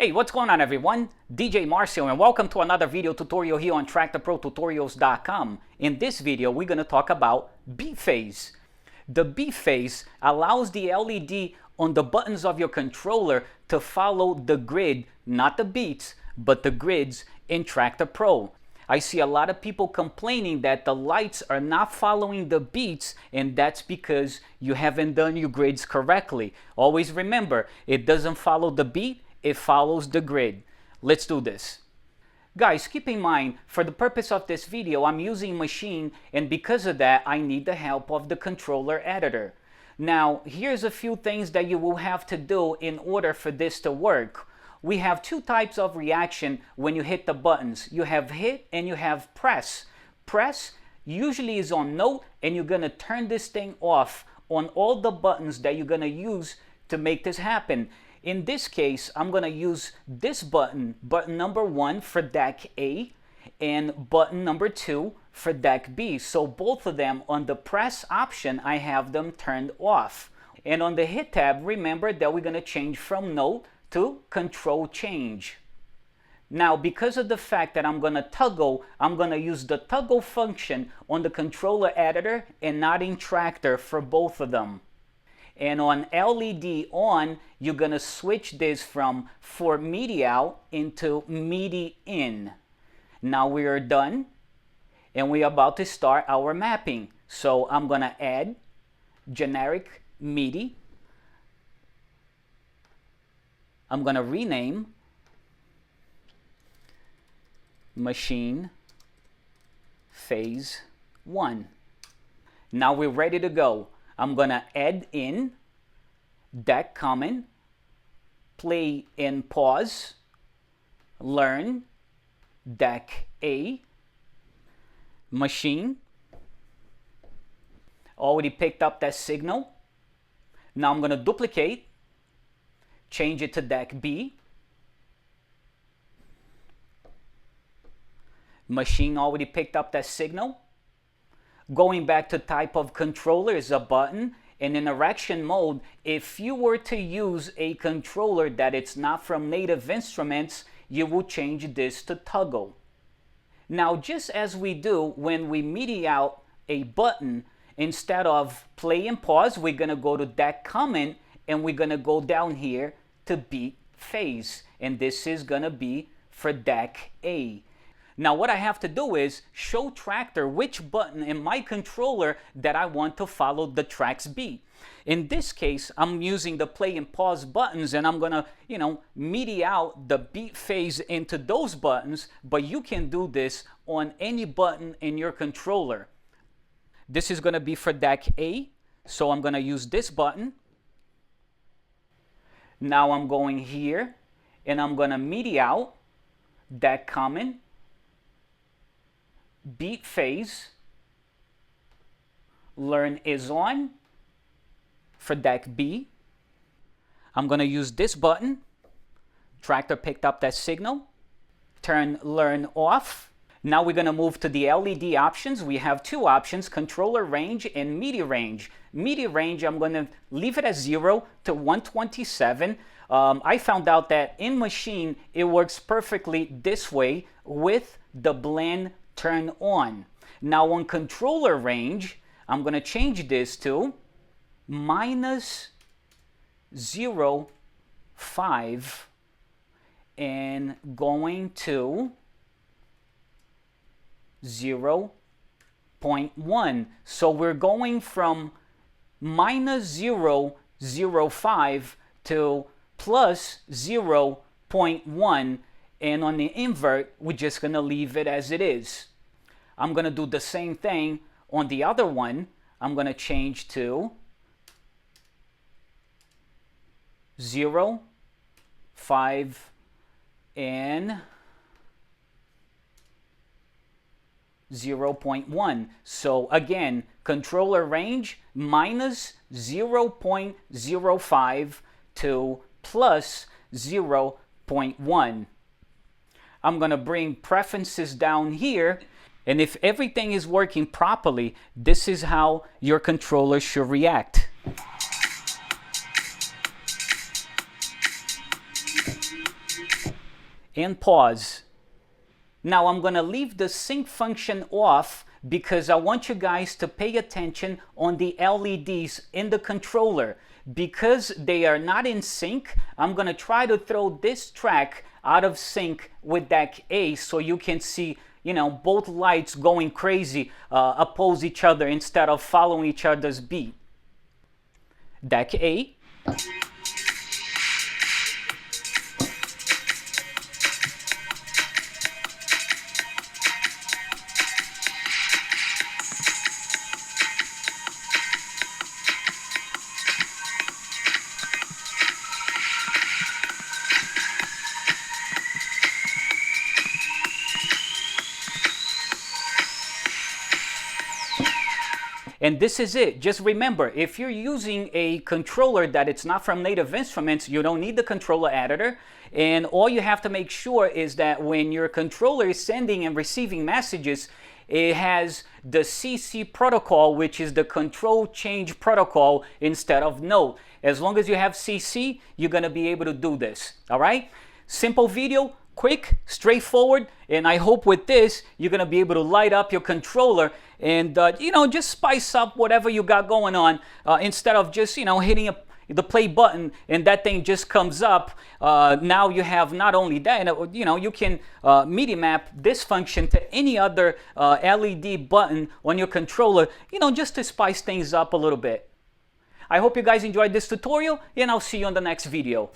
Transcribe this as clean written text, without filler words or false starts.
Hey, what's going on everyone? DJ Marcio and welcome to another video tutorial here on TraktorProTutorials.com. In this video, we're going to talk about beat phase. The beat phase allows the LED on the buttons of your controller to follow the grid, not the beats, but the grids in Traktor Pro. I see a lot of people complaining that the lights are not following the beats, and that's because you haven't done your grids correctly. Always remember, it doesn't follow the beat, it follows the grid. Let's do this. Guys, keep in mind, for the purpose of this video, I'm using machine, and because of that, I need the help of the controller editor. Now, here's a few things that you will have to do in order for this to work. We have two types of reaction when you hit the buttons. You have hit and you have press. Press usually is on note, and you're gonna turn this thing off on all the buttons that you're gonna use to make this happen. In this case, I'm going to use this button, button number 1 for deck A, and button number 2 for deck B. So both of them on the press option, I have them turned off. And on the hit tab, remember that we're going to change from note to control change. Now, because of the fact that I'm going to toggle, I'm going to use the toggle function on the controller editor and not in Traktor for both of them. And on LED on, you're going to switch this from for MIDI out into MIDI in. Now we are done, and we're about to start our mapping. So I'm going to add generic MIDI. I'm going to rename machine phase 1. Now we're ready to go. I'm going to add in deck comment, play and pause, learn, deck A, machine. Already picked up that signal. Now I'm going to duplicate, change it to deck B. Machine already picked up that signal. Going back to type of controller is a button. In interaction mode, if you were to use a controller that it's not from native instruments, you will change this to toggle. Now, just as we do when we MIDI out a button, instead of play and pause, we're going to go to deck comment, and we're going to go down here to beat phase. And this is going to be for deck A. Now what I have to do is show Traktor which button in my controller that I want to follow the track's beat. In this case, I'm using the play and pause buttons, and I'm gonna, MIDI out the beat phase into those buttons, but you can do this on any button in your controller. This is gonna be for deck A, so I'm gonna use this button. Now I'm going here, and I'm gonna MIDI out deck comment, beat phase, learn is on for deck B. I'm going to use this button. Traktor picked up that signal. Turn learn off. Now we're going to move to the LED options. We have two options, controller range and MIDI range. MIDI range, I'm going to leave it at 0 to 127. I found out that in machine, it works perfectly this way with the blend turn on. Now on controller range, I'm going to change this to -0.5 and going to 0.1. So we're going from -0.05 to +0.1, and on the invert, we're just going to leave it as it is. I'm going to do the same thing on the other one. I'm going to change to 0.5 and 0.1. So again, controller range -0.05 to +0.1. I'm going to bring preferences down here, and if everything is working properly, this is how your controller should react. and pause. Now I'm going to leave the sync function off because I want you guys to pay attention on the LEDs in the controller. Because they are not in sync, I'm going to try to throw this track out of sync with deck A so you can see, you know, both lights going crazy, oppose each other instead of following each other's beat. Deck A. And this is it. Just remember, if you're using a controller that it's not from Native Instruments, you don't need the controller editor. And all you have to make sure is that when your controller is sending and receiving messages, it has the CC protocol, which is the control change protocol instead of note. As long as you have CC, you're going to be able to do this. All right? Simple video. Quick, straightforward, and I hope with this you're going to be able to light up your controller and you know, just spice up whatever you got going on instead of just, you know, hitting the play button and that thing just comes up. Now you have not only that, you know, you can MIDI map this function to any other LED button on your controller, you know, just to spice things up a little bit. I hope you guys enjoyed this tutorial, and I'll see you on the next video.